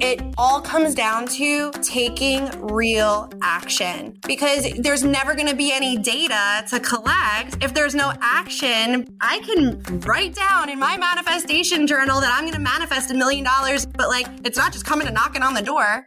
It all comes down to taking real action, because there's never going to be any data to collect. If there's no action, I can write down in my manifestation journal that I'm going to manifest $1 million, but it's not just coming and knocking on the door.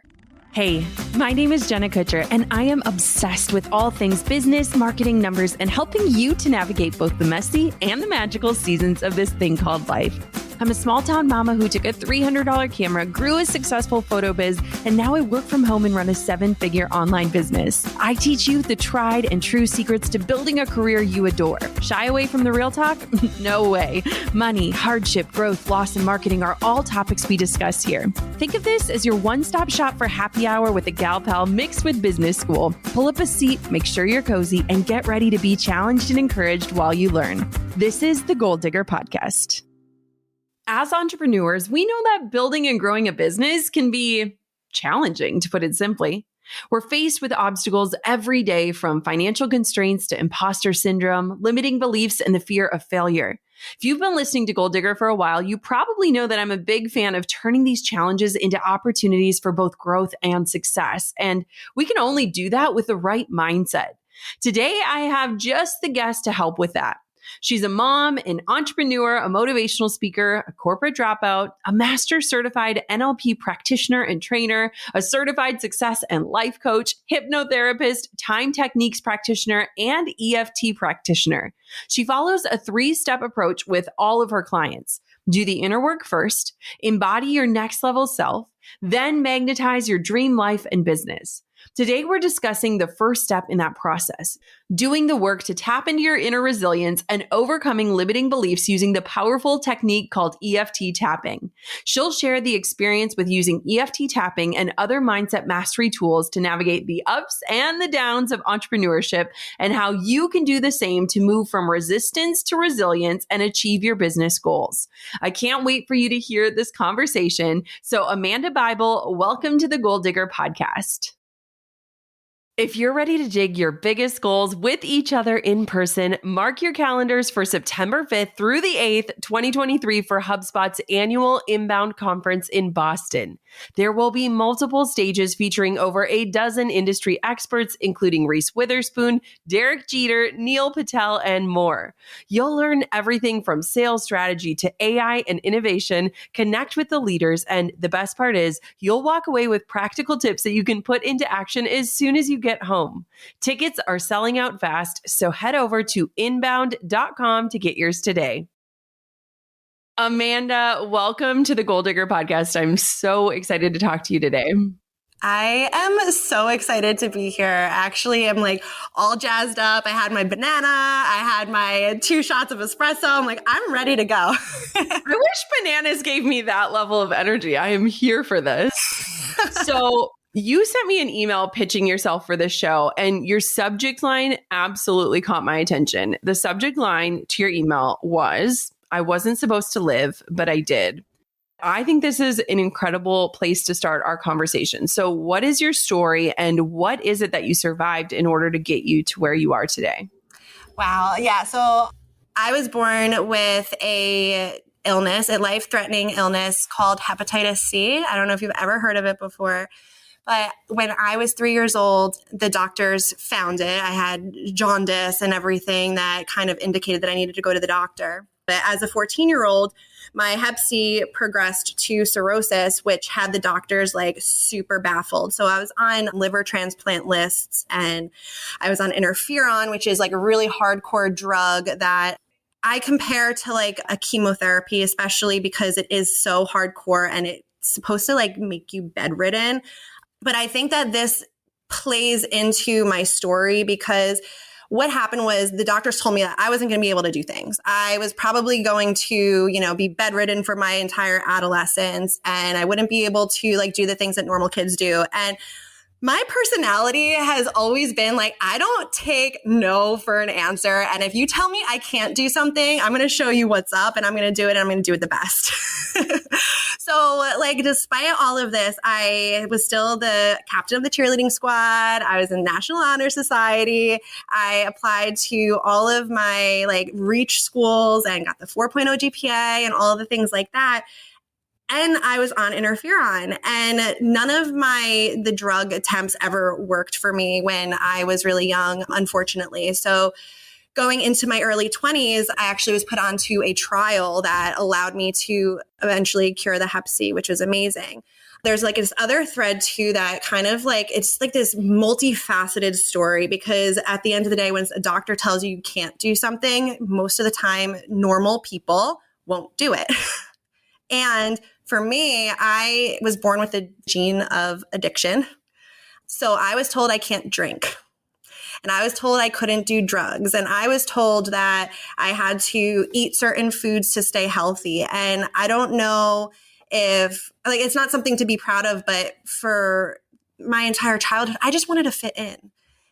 Hey, my name is Jenna Kutcher, and I am obsessed with all things business, marketing, numbers, and helping you to navigate both the messy and the magical seasons of this thing called life. I'm a small town mama who took a $300 camera, grew a successful photo biz, and now I work from home and run a 7-figure online business. I teach you the tried and true secrets to building a career you adore. Shy away from the real talk? No way. Money, hardship, growth, loss, and marketing are all topics we discuss here. Think of this as your one-stop shop for happy hour with a gal pal mixed with business school. Pull up a seat, make sure you're cozy, and get ready to be challenged and encouraged while you learn. This is the Goal Digger Podcast. As entrepreneurs, we know that building and growing a business can be challenging, to put it simply. We're faced with obstacles every day, from financial constraints to imposter syndrome, limiting beliefs, and the fear of failure. If you've been listening to Goal Digger for a while, you probably know that I'm a big fan of turning these challenges into opportunities for both growth and success. And we can only do that with the right mindset. Today, I have just the guest to help with that. She's a mom, an entrepreneur, a motivational speaker, a corporate dropout, a master certified NLP practitioner and trainer, a certified success and life coach, hypnotherapist, time techniques practitioner, and EFT practitioner. She follows a 3-step approach with all of her clients. Do the inner work first, embody your next level self, then magnetize your dream life and business. Today, we're discussing the first step in that process, doing the work to tap into your inner resilience and overcoming limiting beliefs using the powerful technique called EFT Tapping. She'll share the experience with using EFT Tapping and other mindset mastery tools to navigate the ups and the downs of entrepreneurship, and how you can do the same to move from resistance to resilience and achieve your business goals. I can't wait for you to hear this conversation. So Amanda Bybel, welcome to the Goal Digger Podcast. If you're ready to dig your biggest goals with each other in person, mark your calendars for September 5th through the 8th, 2023 for HubSpot's annual Inbound Conference in Boston. There will be multiple stages featuring over a dozen industry experts, including Reese Witherspoon, Derek Jeter, Neil Patel, and more. You'll learn everything from sales strategy to AI and innovation, connect with the leaders, and the best part is you'll walk away with practical tips that you can put into action as soon as you get home. Tickets are selling out fast, so head over to inbound.com to get yours today. Amanda, welcome to the Goal Digger Podcast. I'm so excited to talk to you today. I am so excited to be here. Actually, I'm all jazzed up. I had my banana. I had my 2 shots of espresso. I'm ready to go. I wish bananas gave me that level of energy. I am here for this. So you sent me an email pitching yourself for this show, and your subject line absolutely caught my attention. The subject line to your email was, "I wasn't supposed to live, but I did." I think this is an incredible place to start our conversation. So what is your story, and what is it that you survived in order to get you to where you are today? Wow. Yeah. So I was born with a life-threatening illness called hepatitis C. I don't know if you've ever heard of it before. But when I was 3 years old, the doctors found it. I had jaundice and everything that kind of indicated that I needed to go to the doctor. But as a 14-year-old, my hep C progressed to cirrhosis, which had the doctors super baffled. So I was on liver transplant lists, and I was on interferon, which is a really hardcore drug that I compare to a chemotherapy, especially because it is so hardcore and it's supposed to make you bedridden. But I think that this plays into my story, because what happened was the doctors told me that I wasn't going to be able to do things. I was probably going to, be bedridden for my entire adolescence, and I wouldn't be able to do the things that normal kids do. And my personality has always been I don't take no for an answer. And if you tell me I can't do something, I'm going to show you what's up, and I'm going to do it, and I'm going to do it the best. So despite all of this, I was still the captain of the cheerleading squad. I was in National Honor Society. I applied to all of my reach schools and got the 4.0 GPA and all of the things like that. and I was on interferon, and none of the drug attempts ever worked for me when I was really young, unfortunately. So going into my early 20s, I actually was put onto a trial that allowed me to eventually cure the Hep C, which was amazing. There's like this other thread too that kind of like, it's like this multifaceted story, because at the end of the day, when a doctor tells you you can't do something, most of the time, normal people won't do it. And for me, I was born with a gene of addiction. So I was told I can't drink. And I was told I couldn't do drugs. And I was told that I had to eat certain foods to stay healthy. And I don't know if, like, it's not something to be proud of, but for my entire childhood, I just wanted to fit in.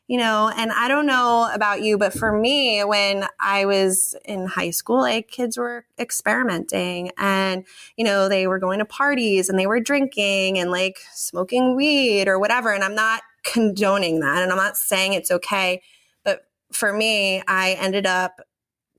And I don't know about you, but for me, when I was in high school, like, kids were experimenting and, they were going to parties and they were drinking and like smoking weed or whatever. And I'm not condoning that, and I'm not saying it's okay. But for me, I ended up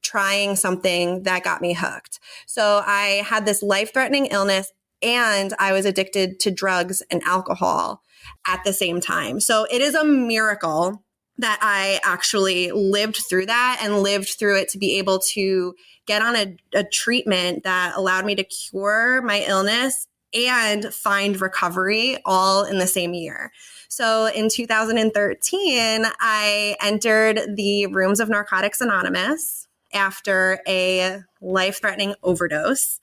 trying something that got me hooked. So I had this life-threatening illness and I was addicted to drugs and alcohol at the same time. So it is a miracle that I actually lived through that and lived through it to be able to get on a treatment that allowed me to cure my illness and find recovery all in the same year. So in 2013, I entered the rooms of Narcotics Anonymous after a life-threatening overdose.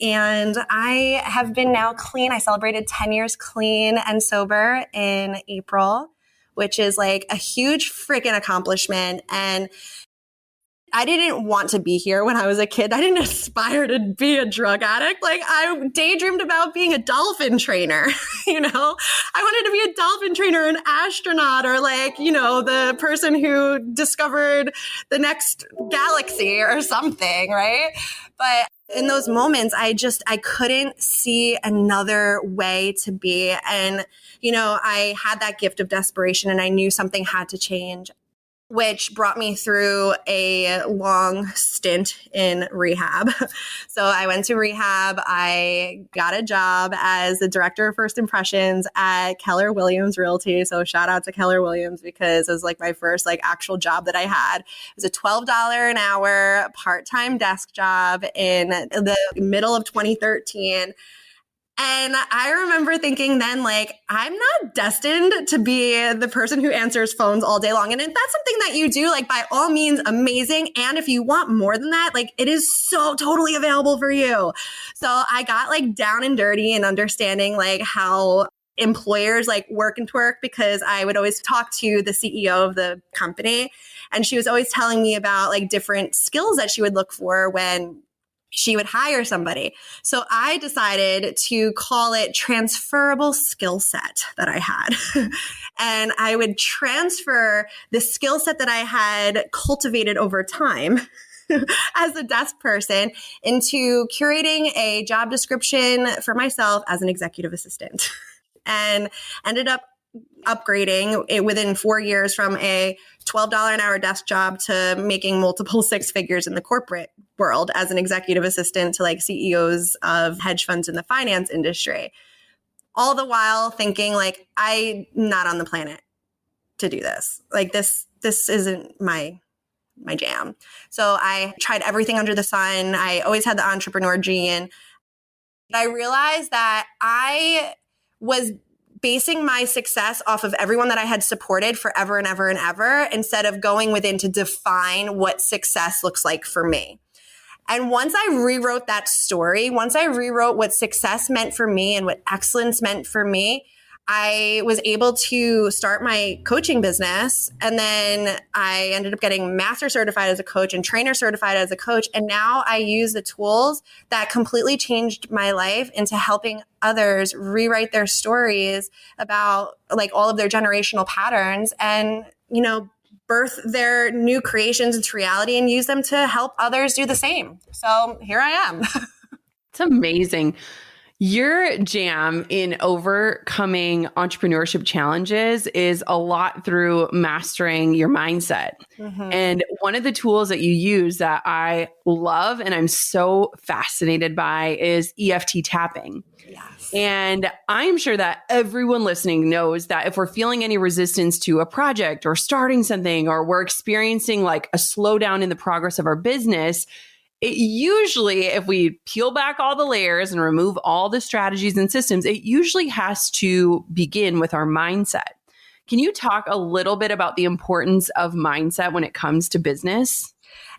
And I have been now clean. I celebrated 10 years clean and sober in April, which is like a huge freaking accomplishment. And I didn't want to be here when I was a kid. I didn't aspire to be a drug addict. Like, I daydreamed about being a dolphin trainer, I wanted to be a dolphin trainer, an astronaut, or like, the person who discovered the next galaxy or something, right? But in those moments, I couldn't see another way to be. And, I had that gift of desperation and I knew something had to change, which brought me through a long stint in rehab. So I went to rehab. I got a job as the director of first impressions at Keller Williams Realty. So shout out to Keller Williams, because it was like my first like actual job that I had. It was a $12 an hour part-time desk job in the middle of 2013. And I remember thinking then, like, I'm not destined to be the person who answers phones all day long. And if that's something that you do, like, by all means, amazing. And if you want more than that, like, it is so totally available for you. So I got like down and dirty and understanding like how employers like work and twerk, because I would always talk to the CEO of the company. And she was always telling me about like different skills that she would look for when she would hire somebody. So I decided to call it transferable skill set that I had. And I would transfer the skill set that I had cultivated over time as a desk person into curating a job description for myself as an executive assistant, and ended up upgrading it within 4 years from a $12 an hour desk job to making multiple six figures in the corporate world as an executive assistant to like CEOs of hedge funds in the finance industry. All the while thinking like, I'm not on the planet to do this. Like this isn't my jam. So I tried everything under the sun. I always had the entrepreneur gene. I realized that I was basing my success off of everyone that I had supported forever and ever and ever, instead of going within to define what success looks like for me. And once I rewrote that story, once I rewrote what success meant for me and what excellence meant for me, I was able to start my coaching business. And then I ended up getting master certified as a coach and trainer certified as a coach. And now I use the tools that completely changed my life into helping others rewrite their stories about like all of their generational patterns and, birth their new creations into reality and use them to help others do the same. So here I am. It's amazing. Your jam in overcoming entrepreneurship challenges is a lot through mastering your mindset. And one of the tools that you use that I love and I'm so fascinated by is EFT tapping. Yes. And I'm sure that everyone listening knows that if we're feeling any resistance to a project or starting something, or we're experiencing like a slowdown in the progress of our business, it usually, if we peel back all the layers and remove all the strategies and systems, it usually has to begin with our mindset. Can you talk a little bit about the importance of mindset when it comes to business?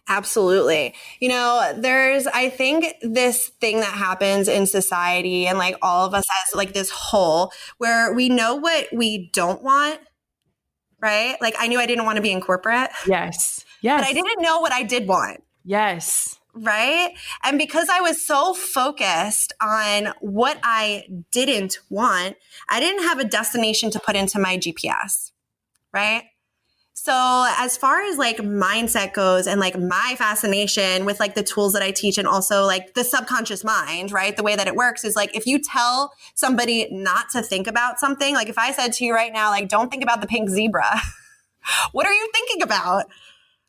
Absolutely. There's, I think, this thing that happens in society and like all of us as like this whole where we know what we don't want, right? Like I knew I didn't want to be in corporate. Yes. But I didn't know what I did want. Yes. Right. And because I was so focused on what I didn't want, I didn't have a destination to put into my GPS. Right. So as far as like mindset goes and like my fascination with like the tools that I teach and also like the subconscious mind, right? The way that it works is like if you tell somebody not to think about something, like if I said to you right now, like, don't think about the pink zebra, what are you thinking about?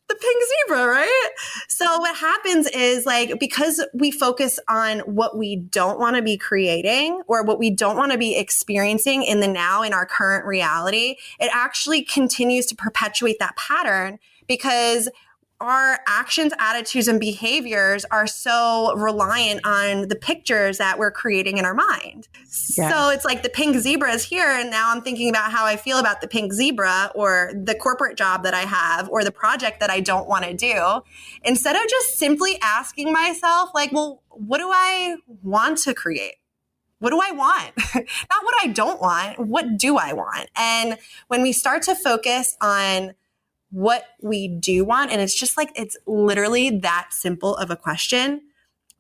The pink zebra, right? So what happens is like, because we focus on what we don't want to be creating or what we don't want to be experiencing in the now in our current reality, it actually continues to perpetuate that pattern because our actions, attitudes, and behaviors are so reliant on the pictures that we're creating in our mind. Yeah. So it's like the pink zebra is here. And now I'm thinking about how I feel about the pink zebra or the corporate job that I have or the project that I don't want to do. Instead of just simply asking myself, like, well, what do I want to create? What do I want? Not what I don't want. What do I want? And when we start to focus on what we do want, and it's just like, it's literally that simple of a question,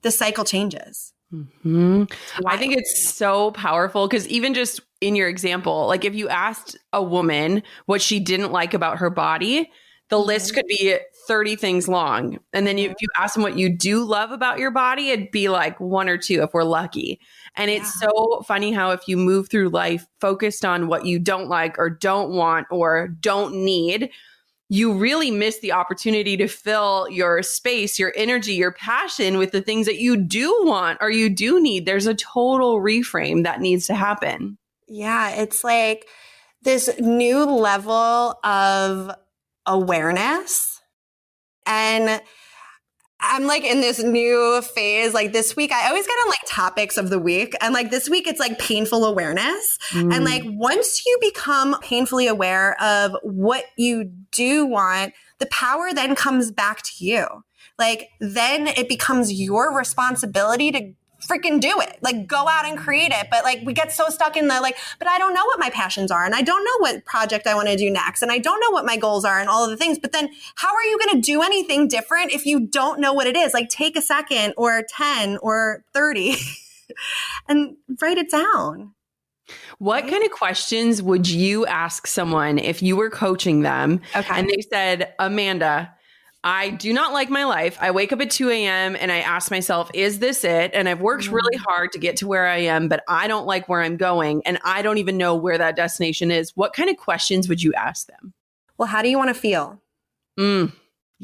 the cycle changes. I think it's so powerful because even just in your example, like if you asked a woman what she didn't like about her body, the list could be 30 things long. And then if you ask them what you do love about your body, it'd be like one or two if we're lucky. And it's so funny how if you move through life focused on what you don't like or don't want or don't need, you really miss the opportunity to fill your space, your energy, your passion with the things that you do want or you do need. There's a total reframe that needs to happen. Yeah, it's like this new level of awareness. And I'm like in this new phase. Like this week, I always get on like topics of the week. And like this week, it's like painful awareness. And like once you become painfully aware of what you do want, the power then comes back to you. Like then it becomes your responsibility to freaking do it. Like go out and create it. But like we get so stuck in the like, but I don't know what my passions are. And I don't know what project I want to do next. And I don't know what my goals are and all of the things. But then how are you going to do anything different if you don't know what it is? Like take a second or 10 or 30 and write it down. What kind of questions would you ask someone if you were coaching them and they said, Amanda, I do not like my life. I wake up at 2 a.m. and I ask myself, is this it? And I've worked really hard to get to where I am, but I don't like where I'm going. And I don't even know where that destination is. What kind of questions would you ask them? Well, how do you want to feel? Yes.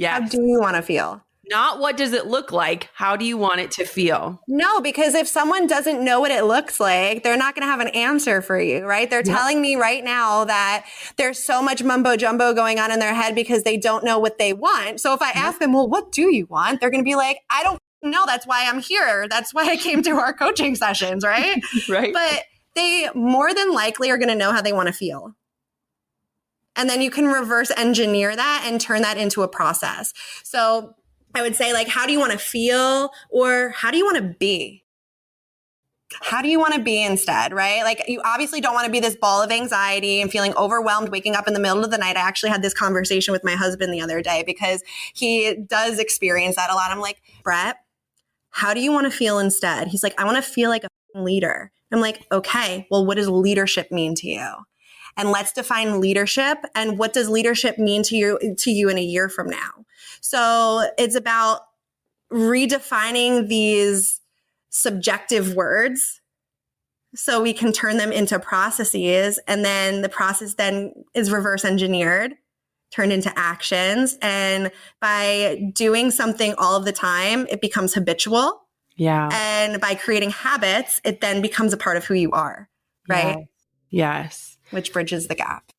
How do you want to feel? Not what does it look like? How do you want it to feel? No, because if someone doesn't know what it looks like, they're not going to have an answer for you, right? They're telling me right now that there's so much mumbo jumbo going on in their head because they don't know what they want. So if I ask them, well, what do you want? They're going to be like, I don't know. That's why I'm here. That's why I came to our coaching sessions, right? Right. But they more than likely are going to know how they want to feel. And then you can reverse engineer that and turn that into a process. So I would say like, how do you want to feel or how do you want to be? How do you want to be instead, right? Like you obviously don't want to be this ball of anxiety and feeling overwhelmed, waking up in the middle of the night. I actually had this conversation with my husband the other day because he does experience that a lot. I'm like, Brett, how do you want to feel instead? He's like, I want to feel like a leader. I'm like, okay, well, what does leadership mean to you? And let's define leadership. And what does leadership mean to you in a year from now? So it's about redefining these subjective words so we can turn them into processes. And then the process then is reverse engineered, turned into actions. And by doing something all of the time, it becomes habitual. Yeah. And by creating habits, it then becomes a part of who you are, right? Yes. Which bridges the gap.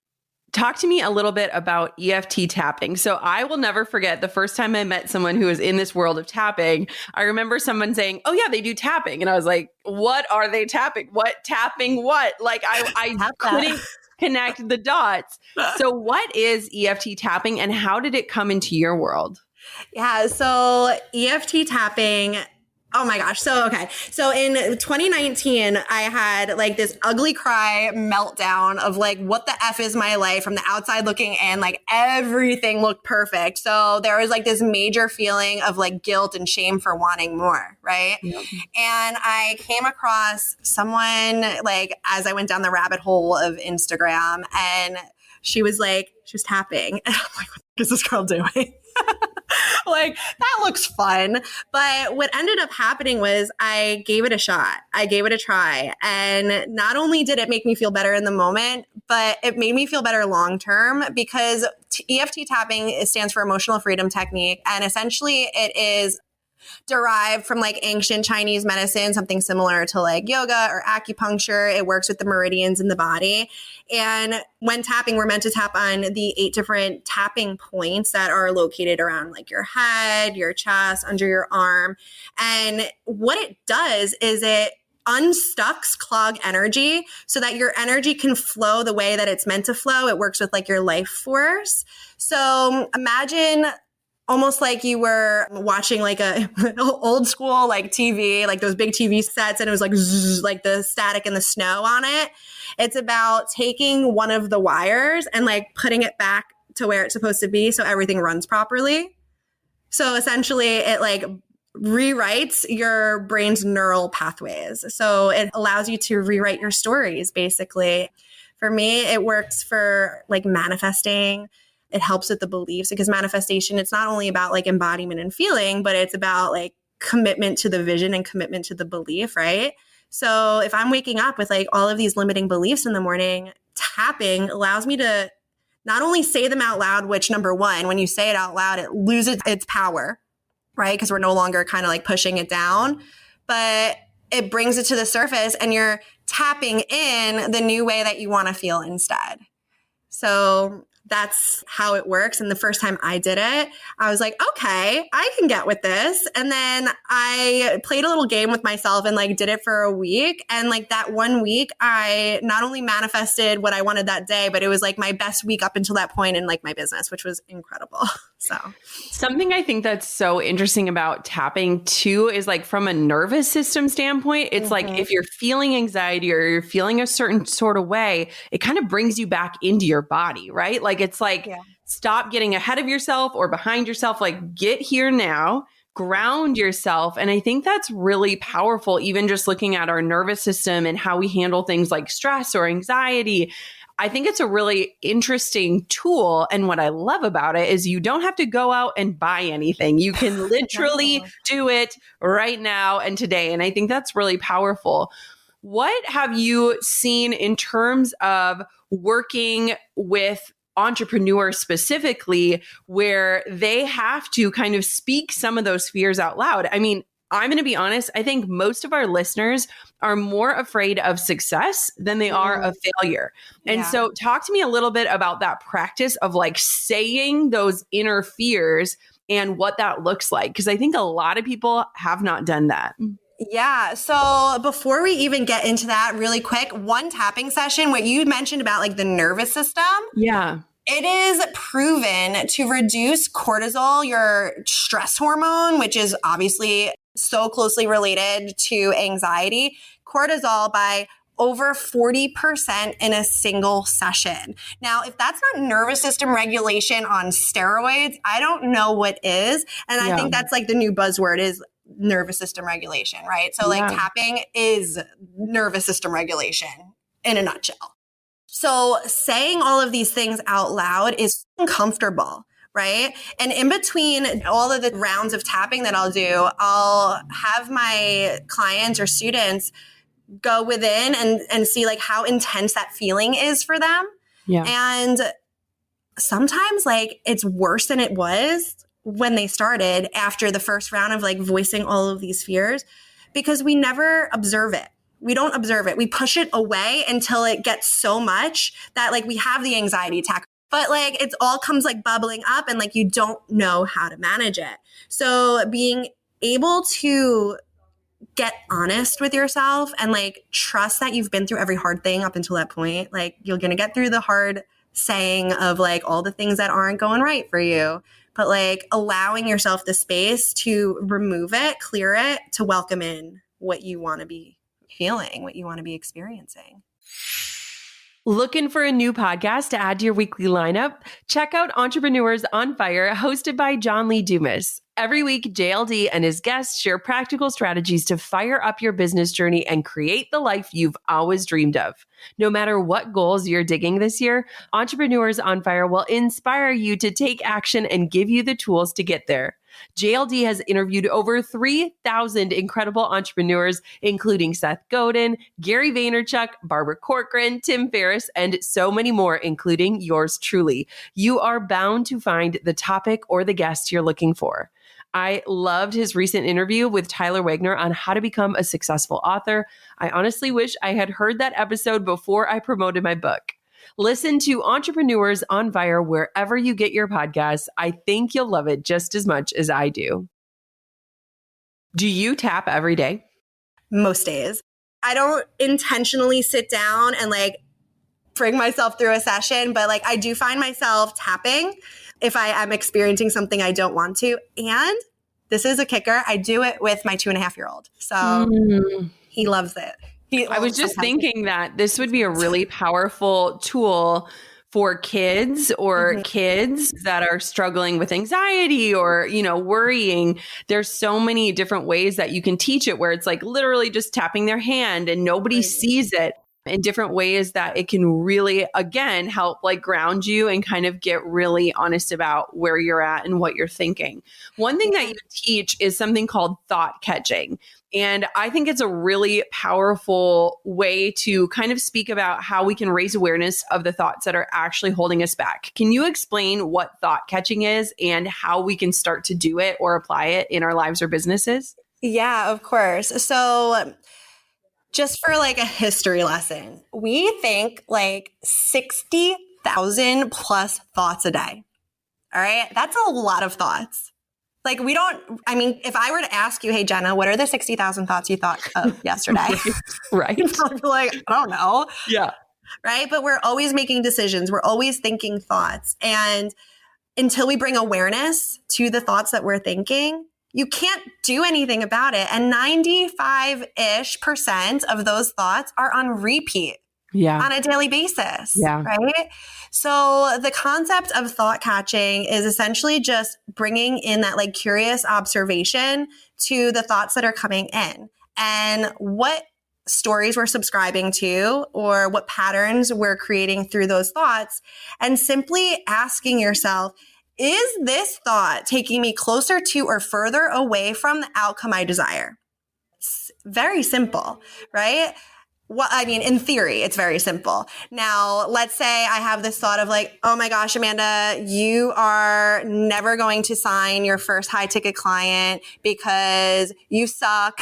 Talk to me a little bit about EFT tapping. So I will never forget the first time I met someone who was in this world of tapping. I remember someone saying, "Oh yeah, they do tapping." And I was like, "What are they tapping? What tapping what?" Like I couldn't connect the dots. So what is EFT tapping and how did it come into your world? Yeah, so EFT tapping, oh my gosh. So, okay. So in 2019, I had like this ugly cry meltdown of like, what the F is my life from the outside looking in? Like everything looked perfect. So there was like this major feeling of like guilt and shame for wanting more. Right. Yep. And I came across someone like as I went down the rabbit hole of Instagram and she was tapping. And I'm like, what is this girl doing? Like, that looks fun. But what ended up happening was I gave it a shot. I gave it a try. And not only did it make me feel better in the moment, but it made me feel better long term because EFT tapping stands for emotional freedom technique. And essentially it is derived from like ancient Chinese medicine, something similar to like yoga or acupuncture. It works with the meridians in the body. And when tapping, we're meant to tap on the 8 different tapping points that are located around like your head, your chest, under your arm. And what it does is it unstucks clog energy so that your energy can flow the way that it's meant to flow. It works with like your life force. So imagine almost like you were watching like a old school like TV, like those big TV sets, and it was like zzz, like the static and the snow on it. It's about taking one of the wires and like putting it back to where it's supposed to be so everything runs properly. So essentially it like rewrites your brain's neural pathways. So it allows you to rewrite your stories, basically. For me, it works for like manifesting. It helps with the beliefs because manifestation, it's not only about like embodiment and feeling, but it's about like commitment to the vision and commitment to the belief, right? So if I'm waking up with like all of these limiting beliefs in the morning, tapping allows me to not only say them out loud, which number one, when you say it out loud, it loses its power, right? Because we're no longer kind of like pushing it down, but it brings it to the surface and you're tapping in the new way that you want to feel instead. So that's how it works. And the first time I did it, I was like, okay, I can get with this. And then I played a little game with myself and like did it for a week. And like that 1 week, I not only manifested what I wanted that day, but it was like my best week up until that point in like my business, which was incredible. So something I think that's so interesting about tapping too is like from a nervous system standpoint, it's like if you're feeling anxiety or you're feeling a certain sort of way, it kind of brings you back into your body, right? Like it's like, stop getting ahead of yourself or behind yourself, like get here now, ground yourself. And I think that's really powerful, even just looking at our nervous system and how we handle things like stress or anxiety. I think it's a really interesting tool. And what I love about it is you don't have to go out and buy anything. You can literally do it right now and today. And I think that's really powerful. What have you seen in terms of working with entrepreneurs specifically where they have to kind of speak some of those fears out loud? I mean, I'm going to be honest. I think most of our listeners are more afraid of success than they are of failure. And so talk to me a little bit about that practice of like saying those inner fears and what that looks like. Because I think a lot of people have not done that. Yeah. So before we even get into that really quick, one tapping session, what you mentioned about like the nervous system. Yeah. It is proven to reduce cortisol, your stress hormone, which is obviously so closely related to anxiety, cortisol by over 40% in a single session. Now, if that's not nervous system regulation on steroids, I don't know what is. And I think that's like the new buzzword is nervous system regulation, right? So like tapping is nervous system regulation in a nutshell. So saying all of these things out loud is uncomfortable, right? And in between all of the rounds of tapping that I'll do, I'll have my clients or students go within and see like how intense that feeling is for them. Yeah. And sometimes like it's worse than it was when they started after the first round of like voicing all of these fears, because we never observe it. We don't observe it. We push it away until it gets so much that like we have the anxiety attack. But like it's all comes like bubbling up and like you don't know how to manage it. So being able to get honest with yourself and like trust that you've been through every hard thing up until that point. Like you're going to get through the hard saying of like all the things that aren't going right for you, but like allowing yourself the space to remove it, clear it, to welcome in what you want to be feeling, what you want to be experiencing. Looking for a new podcast to add to your weekly lineup? Check out Entrepreneurs on Fire, hosted by John Lee Dumas. Every week, JLD and his guests share practical strategies to fire up your business journey and create the life you've always dreamed of. No matter what goals you're digging this year, Entrepreneurs on Fire will inspire you to take action and give you the tools to get there. JLD has interviewed over 3,000 incredible entrepreneurs, including Seth Godin, Gary Vaynerchuk, Barbara Corcoran, Tim Ferriss, and so many more, including yours truly. You are bound to find the topic or the guest you're looking for. I loved his recent interview with Tyler Wagner on how to become a successful author. I honestly wish I had heard that episode before I promoted my book. Listen to Entrepreneurs on Fire wherever you get your podcasts. I think you'll love it just as much as I do. Do you tap every day? Most days. I don't intentionally sit down and like bring myself through a session, but like I do find myself tapping if I am experiencing something I don't want to. And this is a kicker. I do it with my 2.5-year-old. So he loves it. I was just thinking that this would be a really powerful tool for kids or kids that are struggling with anxiety or, worrying. There's so many different ways that you can teach it where it's like literally just tapping their hand and nobody sees it, in different ways that it can really, again, help like ground you and kind of get really honest about where you're at and what you're thinking. One thing that you teach is something called thought catching. And I think it's a really powerful way to kind of speak about how we can raise awareness of the thoughts that are actually holding us back. Can you explain what thought catching is and how we can start to do it or apply it in our lives or businesses? Yeah, of course. So just for like a history lesson, we think like 60,000 plus thoughts a day. All right. That's a lot of thoughts. Like if I were to ask you, hey, Jenna, what are the 60,000 thoughts you thought of yesterday? Right. I'd be like, I don't know. Yeah. Right. But we're always making decisions. We're always thinking thoughts. And until we bring awareness to the thoughts that we're thinking, you can't do anything about it. And 95-ish% of those thoughts are on repeat on a daily basis. Yeah. Right. So the concept of thought catching is essentially just bringing in that like curious observation to the thoughts that are coming in and what stories we're subscribing to or what patterns we're creating through those thoughts, and simply asking yourself, is this thought taking me closer to or further away from the outcome I desire? It's very simple, right? Well, I mean, in theory, it's very simple. Now, let's say I have this thought of like, oh my gosh, Amanda, you are never going to sign your first high ticket client because you suck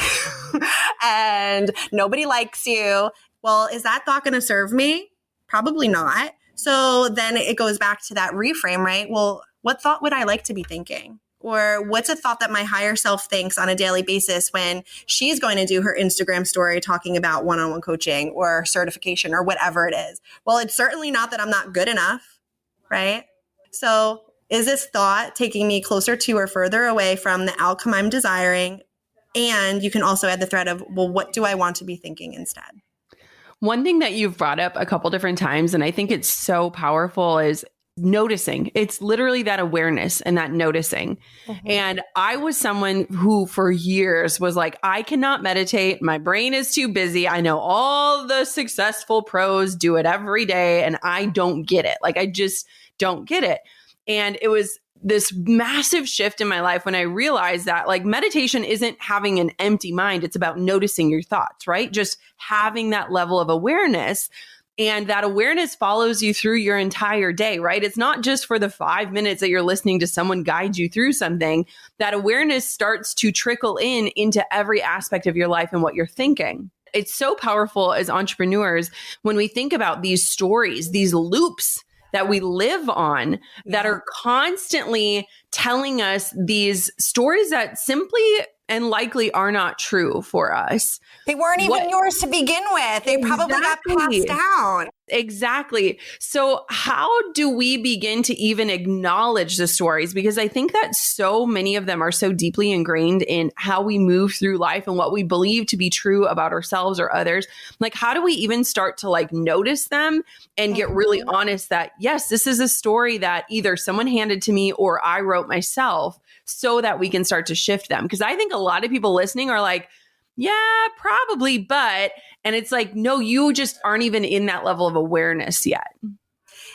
and nobody likes you. Well, is that thought going to serve me? Probably not. So then it goes back to that reframe, right? Well, what thought would I like to be thinking? Or what's a thought that my higher self thinks on a daily basis when she's going to do her Instagram story talking about one-on-one coaching or certification or whatever it is? Well, it's certainly not that I'm not good enough, right? So is this thought taking me closer to or further away from the outcome I'm desiring? And you can also add the thread of, well, what do I want to be thinking instead? One thing that you've brought up a couple different times, and I think it's so powerful, is noticing. It's literally that awareness and that noticing. And I was someone who for years was like, I cannot meditate. My brain is too busy. I know all the successful pros do it every day and I don't get it. Like, I just don't get it. And it was this massive shift in my life when I realized that like meditation isn't having an empty mind. It's about noticing your thoughts, right? Just having that level of awareness. And that awareness follows you through your entire day, right? It's not just for the 5 minutes that you're listening to someone guide you through something. That awareness starts to trickle into every aspect of your life and what you're thinking. It's so powerful as entrepreneurs when we think about these stories, these loops that we live on that are constantly telling us these stories that simply and likely are not true for us. They weren't even yours to begin with. They probably got passed down. Exactly. So how do we begin to even acknowledge the stories? Because I think that so many of them are so deeply ingrained in how we move through life and what we believe to be true about ourselves or others. Like, how do we even start to like notice them and get really honest that, yes, this is a story that either someone handed to me or I wrote myself, so that we can start to shift them? Because I think a lot of people listening are like, yeah, probably, but, and it's like, no, you just aren't even in that level of awareness yet.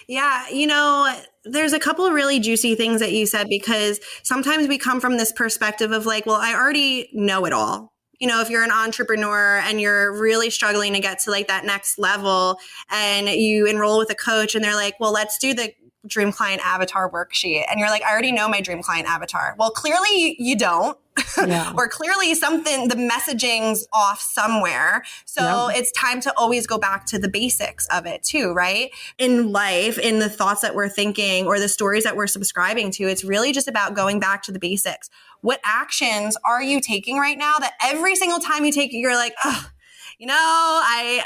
Yeah. You know, there's a couple of really juicy things that you said, because sometimes we come from this perspective of like, well, I already know it all. You know, if you're an entrepreneur and you're really struggling to get to like that next level and you enroll with a coach and they're like, well, let's do the dream client avatar worksheet. And you're like, I already know my dream client avatar. Well, clearly you don't. Yeah. Or clearly the messaging's off somewhere. So it's time to always go back to the basics of it too, right? In life, in the thoughts that we're thinking or the stories that we're subscribing to, it's really just about going back to the basics. What actions are you taking right now that every single time you take it, you're like, oh, you know, I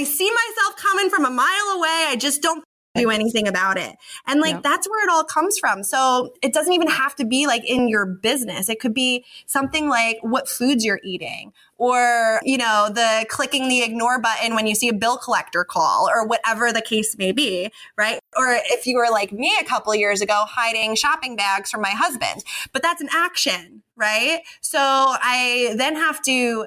see myself coming from a mile away. I just don't do anything about it. And like, that's where it all comes from. So it doesn't even have to be like in your business. It could be something like what foods you're eating, or, you know, the clicking the ignore button when you see a bill collector call, or whatever the case may be, right? Or if you were like me a couple of years ago, hiding shopping bags from my husband, but that's an action, right? So I then have to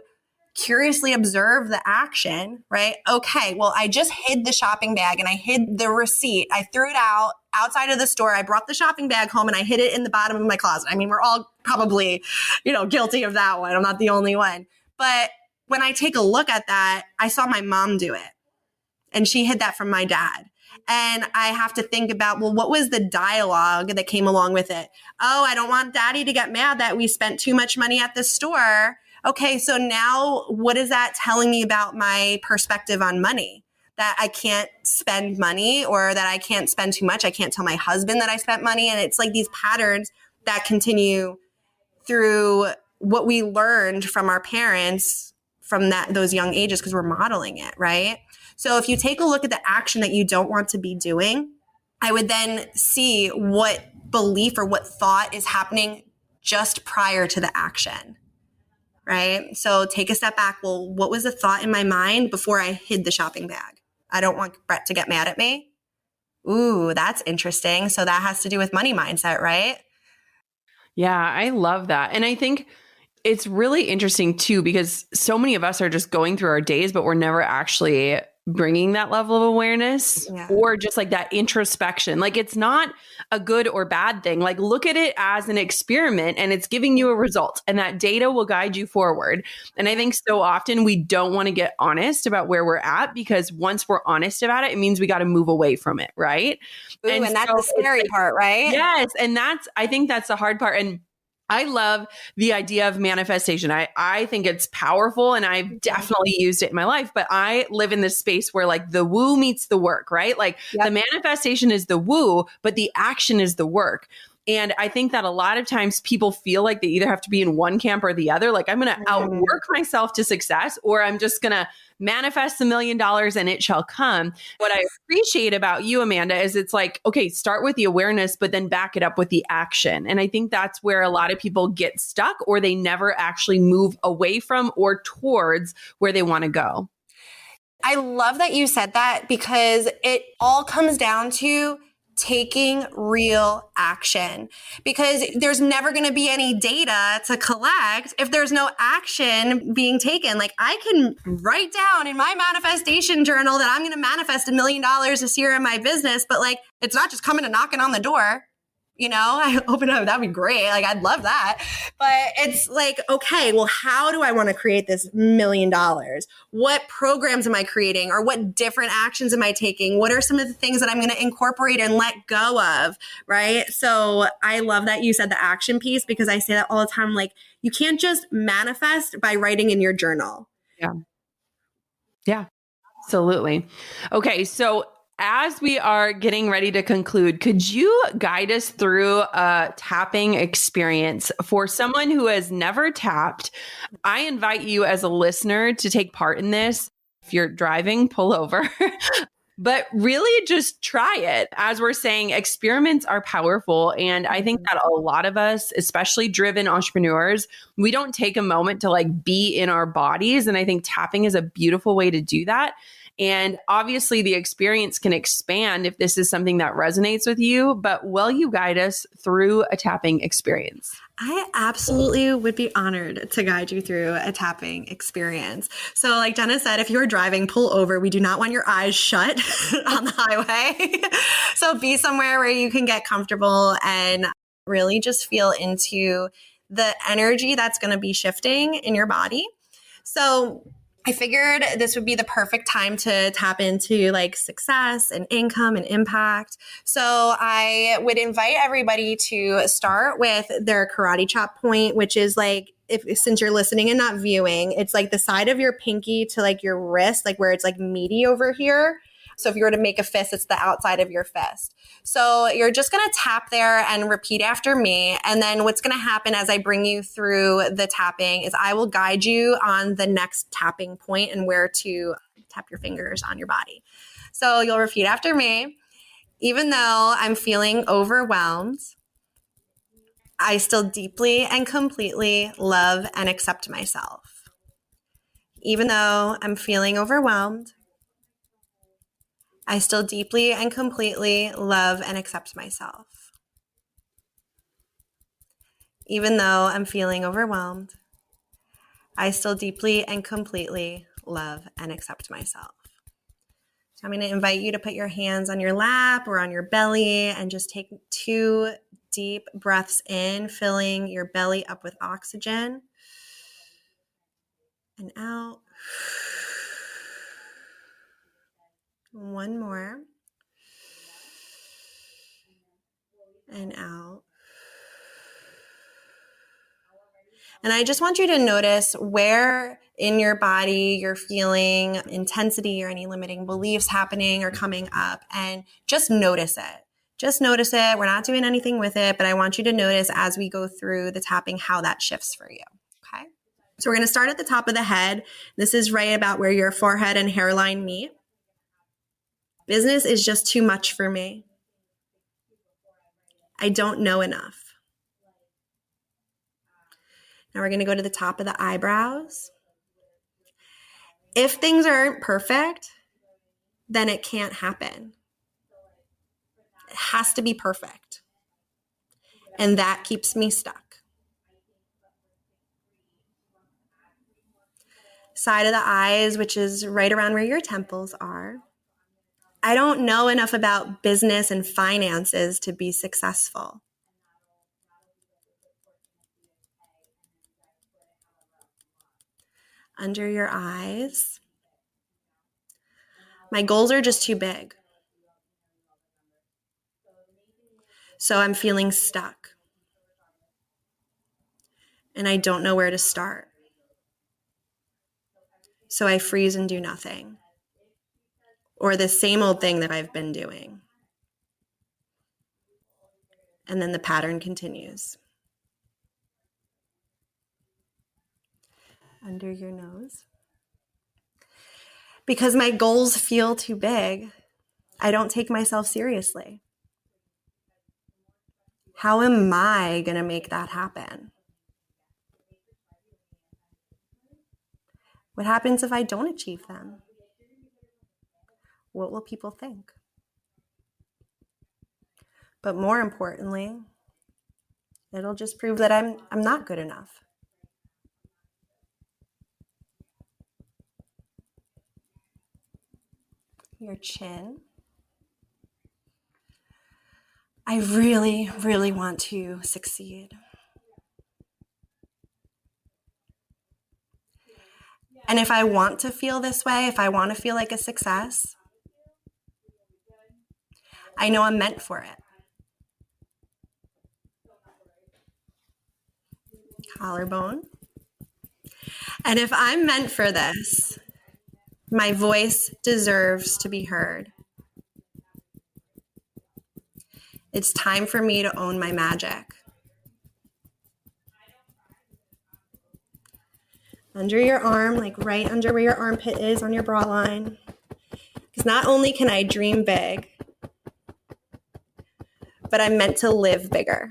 curiously observe the action, right? Okay, well, I just hid the shopping bag and I hid the receipt. I threw it out outside of the store. I brought the shopping bag home and I hid it in the bottom of my closet. I mean, we're all probably, you know, guilty of that one. I'm not the only one. But when I take a look at that, I saw my mom do it, and she hid that from my dad. And I have to think about, well, what was the dialogue that came along with it? Oh, I don't want daddy to get mad that we spent too much money at the store. Okay, so now what is that telling me about my perspective on money? That I can't spend money, or that I can't spend too much. I can't tell my husband that I spent money. And it's like these patterns that continue through what we learned from our parents from those young ages, because we're modeling it, right? So if you take a look at the action that you don't want to be doing, I would then see what belief or what thought is happening just prior to the action. Right? So take a step back. Well, what was the thought in my mind before I hid the shopping bag? I don't want Brett to get mad at me. Ooh, that's interesting. So that has to do with money mindset, right? Yeah, I love that. And I think it's really interesting too, because so many of us are just going through our days, but we're never actually bringing that level of awareness or just like that introspection. Like, it's not a good or bad thing. Like, look at it as an experiment and it's giving you a result, and that data will guide you forward. And I think so often we don't want to get honest about where we're at, because once we're honest about it, it means we got to move away from it. Right. Ooh, and that's so the scary part, right? Yes. And I think that's the hard part. And I love the idea of manifestation. I think it's powerful, and I've definitely used it in my life, but I live in this space where like the woo meets the work, right? Like the manifestation is the woo, but the action is the work. And I think that a lot of times people feel like they either have to be in one camp or the other. Like, I'm going to outwork myself to success, or I'm just going to manifest $1 million and it shall come. What I appreciate about you, Amanda, is it's like, okay, start with the awareness, but then back it up with the action. And I think that's where a lot of people get stuck, or they never actually move away from or towards where they want to go. I love that you said that, because it all comes down to taking real action, because there's never going to be any data to collect if there's no action being taken. Like, I can write down in my manifestation journal that I'm going to manifest $1 million this year in my business, but like, it's not just coming and knocking on the door. I open up, that'd be great. Like, I'd love that. But it's like, okay, well, how do I want to create this $1 million? What programs am I creating, or what different actions am I taking? What are some of the things that I'm going to incorporate and let go of? Right. So I love that you said the action piece, because I say that all the time. Like, you can't just manifest by writing in your journal. Yeah. Yeah, absolutely. Okay. So as we are getting ready to conclude, could you guide us through a tapping experience for someone who has never tapped? I invite you as a listener to take part in this. If you're driving, pull over. But really just try it. As we're saying, experiments are powerful. And I think that a lot of us, especially driven entrepreneurs, we don't take a moment to like be in our bodies. And I think tapping is a beautiful way to do that. And obviously, the experience can expand if this is something that resonates with you. But will you guide us through a tapping experience? I absolutely would be honored to guide you through a tapping experience. So, like Jenna said, if you're driving, pull over. We do not want your eyes shut on the highway. So, be somewhere where you can get comfortable and really just feel into the energy that's going to be shifting in your body. So, I figured this would be the perfect time to tap into like success and income and impact. So I would invite everybody to start with their karate chop point, which is like, since you're listening and not viewing, it's like the side of your pinky to like your wrist, like where it's like meaty over here. So if you were to make a fist, it's the outside of your fist. So you're just going to tap there and repeat after me. And then what's going to happen as I bring you through the tapping is I will guide you on the next tapping point and where to tap your fingers on your body. So you'll repeat after me. Even though I'm feeling overwhelmed, I still deeply and completely love and accept myself. Even though I'm feeling overwhelmed, I still deeply and completely love and accept myself. Even though I'm feeling overwhelmed, I still deeply and completely love and accept myself. So I'm going to invite you to put your hands on your lap or on your belly and just take 2 deep breaths in, filling your belly up with oxygen, and out. One more. And out. And I just want you to notice where in your body you're feeling intensity or any limiting beliefs happening or coming up, and just notice it. Just notice it. We're not doing anything with it, but I want you to notice as we go through the tapping how that shifts for you. Okay. So we're going to start at the top of the head. This is right about where your forehead and hairline meet. Business is just too much for me. I don't know enough. Now we're going to go to the top of the eyebrows. If things aren't perfect, then it can't happen. It has to be perfect. And that keeps me stuck. Side of the eyes, which is right around where your temples are. I don't know enough about business and finances to be successful. Under your eyes. My goals are just too big. So I'm feeling stuck. And I don't know where to start. So I freeze and do nothing. Or the same old thing that I've been doing. And then the pattern continues. Under your nose. Because my goals feel too big, I don't take myself seriously. How am I going to make that happen? What happens if I don't achieve them? What will people think? But more importantly, it'll just prove that I'm not good enough. Your chin. I really, really want to succeed. And if I want to feel this way, if I want to feel like a success, I know I'm meant for it. Collarbone. And if I'm meant for this, my voice deserves to be heard. It's time for me to own my magic. Under your arm, like right under where your armpit is on your bra line. Because not only can I dream big, but I'm meant to live bigger.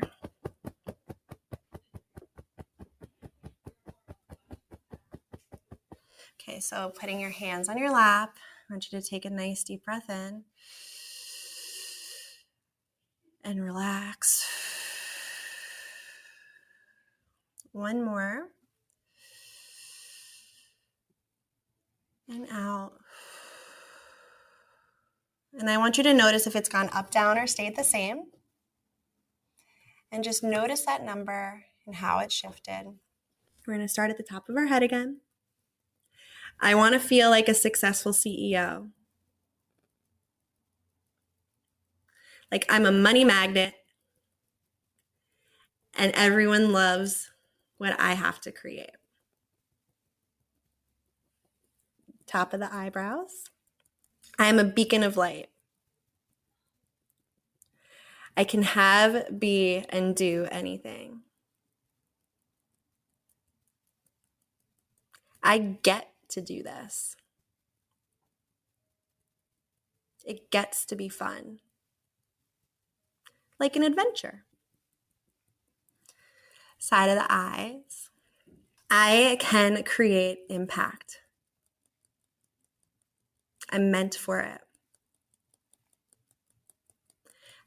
Okay, so putting your hands on your lap, I want you to take a nice deep breath in and relax. One more. And out. And I want you to notice if it's gone up, down, or stayed the same. And just notice that number and how it shifted. We're going to start at the top of our head again. I want to feel like a successful CEO. Like I'm a money magnet and everyone loves what I have to create. Top of the eyebrows. I am a beacon of light. I can have, be, and do anything. I get to do this. It gets to be fun. Like an adventure. Side of the eyes. I can create impact. I'm meant for it.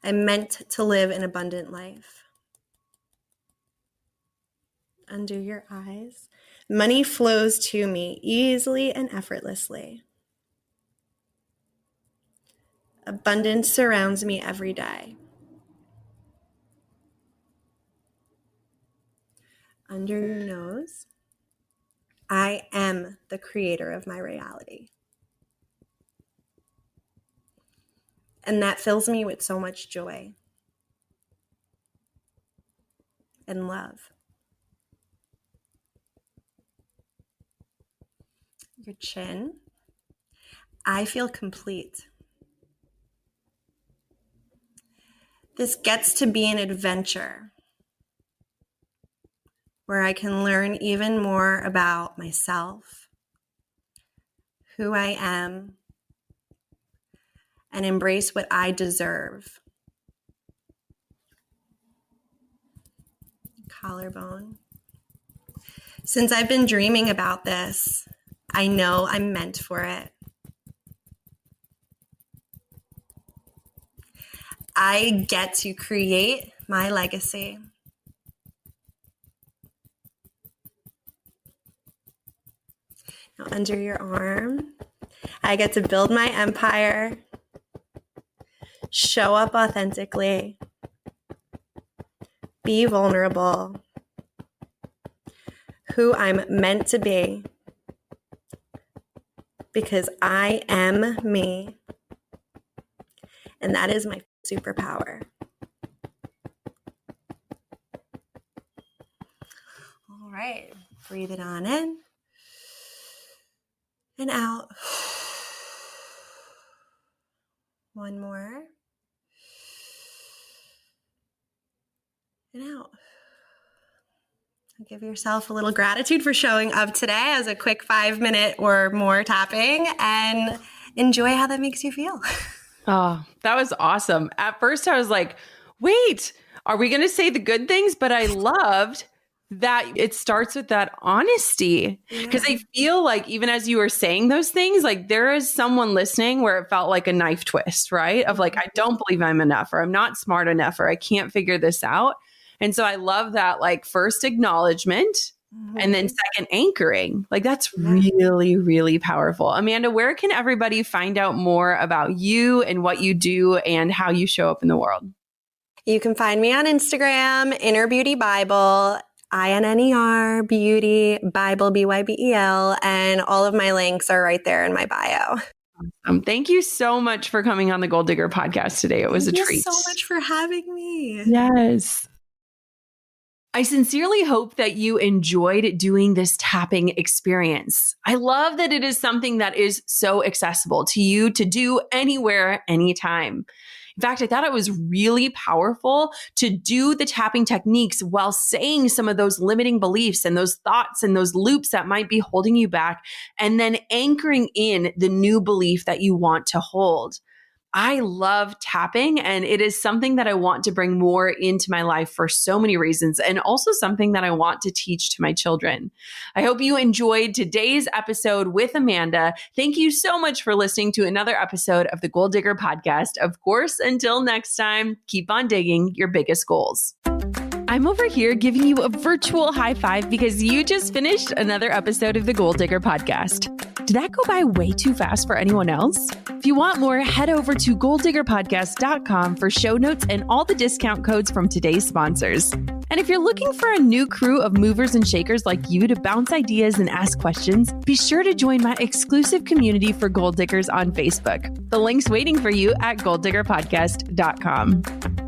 I'm meant to live an abundant life. Under your eyes. Money flows to me easily and effortlessly. Abundance surrounds me every day. Under your nose. I am the creator of my reality. And that fills me with so much joy and love. Your chin. I feel complete. This gets to be an adventure where I can learn even more about myself, who I am, and embrace what I deserve. Collarbone. Since I've been dreaming about this, I know I'm meant for it. I get to create my legacy. Now, under your arm, I get to build my empire, show up authentically, be vulnerable, who I'm meant to be, because I am me, and that is my superpower. All right, breathe it on in and out. One more. And out. Give yourself a little gratitude for showing up today as a quick 5-minute or more tapping, and enjoy how that makes you feel. Oh, that was awesome. At first I was like, wait, are we going to say the good things? But I loved that it starts with that honesty, because I feel like even as you were saying those things, like there is someone listening where it felt like a knife twist, right? Of like, I don't believe I'm enough, or I'm not smart enough, or I can't figure this out. And so I love that, like, first acknowledgement and then second anchoring. Like that's really, really powerful. Amanda, where can everybody find out more about you and what you do and how you show up in the world? You can find me on Instagram, Inner Beauty Bybel, INNER Beauty Bybel, BYBEL, and all of my links are right there in my bio. Thank you so much for coming on the Gold Digger podcast today. It was a treat. Thank you so much for having me. Yes. I sincerely hope that you enjoyed doing this tapping experience. I love that it is something that is so accessible to you to do anywhere, anytime. In fact, I thought it was really powerful to do the tapping techniques while saying some of those limiting beliefs and those thoughts and those loops that might be holding you back, and then anchoring in the new belief that you want to hold. I love tapping, and it is something that I want to bring more into my life for so many reasons, and also something that I want to teach to my children. I hope you enjoyed today's episode with Amanda. Thank you so much for listening to another episode of the Gold Digger podcast. Of course, until next time, keep on digging your biggest goals. I'm over here giving you a virtual high five because you just finished another episode of the Gold Digger podcast. Did that go by way too fast for anyone else? If you want more, head over to golddiggerpodcast.com for show notes and all the discount codes from today's sponsors. And if you're looking for a new crew of movers and shakers like you to bounce ideas and ask questions, be sure to join my exclusive community for Gold Diggers on Facebook. The link's waiting for you at golddiggerpodcast.com.